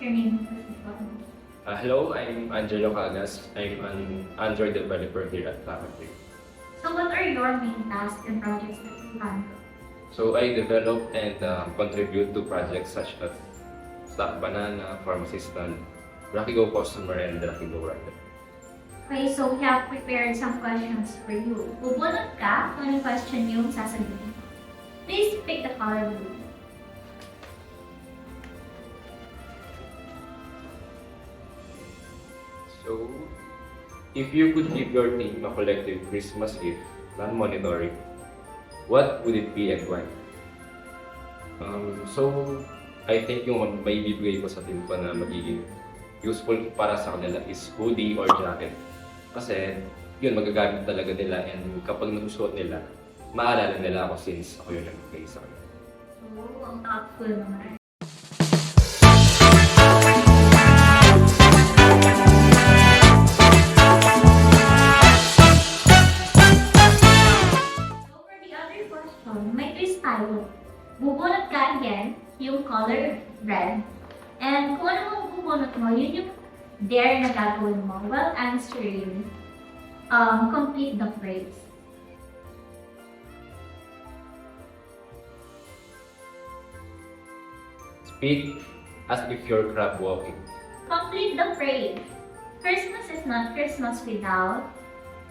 your name, please? Hello, I'm Angelo Cagas. I'm an Android developer here at Faculty. So what are your main tasks and projects that you handle? So I develop and contribute to projects such as Stack Banana, Farm Assistant, Rakigo Customer, and Rakigo Writer. Okay, so we have prepared some questions for you. Bubunot ka kung anong question yung sasabihin. Please pick the color blue. So, if you could give your team a collective Christmas gift, non-monetary, what would it be and why? So, I think yung may bibigay ko sa team ko na magiging useful para sa kanila is hoodie or jacket. Kasi, yun, magagamit talaga nila and kapag nagustuhan nila, maalala nila ako since ako yung nagbigay sa kanila. Oh, ang thoughtful naman. So for the other question, may twist tayo. Bubunot ka again, yung color red. And kung ano mong bubunot mo, yun yung dare na gagawin mo. Well, answer yun. Complete the phrase. Speak as if you're crab walking. Complete the phrase. Christmas is not Christmas without.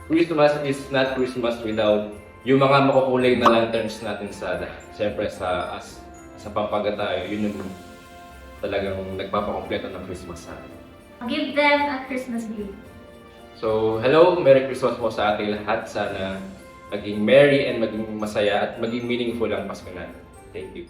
Christmas is not Christmas without yung mga makukulay na lanterns natin siyempre sa Pampanga tayo, yun yung talagang nagpapakompleto ng Christmas sa atin. Give them a Christmas gift. So, hello, Merry Christmas po sa ating lahat. Sana maging merry and maging masaya at maging meaningful ang Pasko natin. Thank you.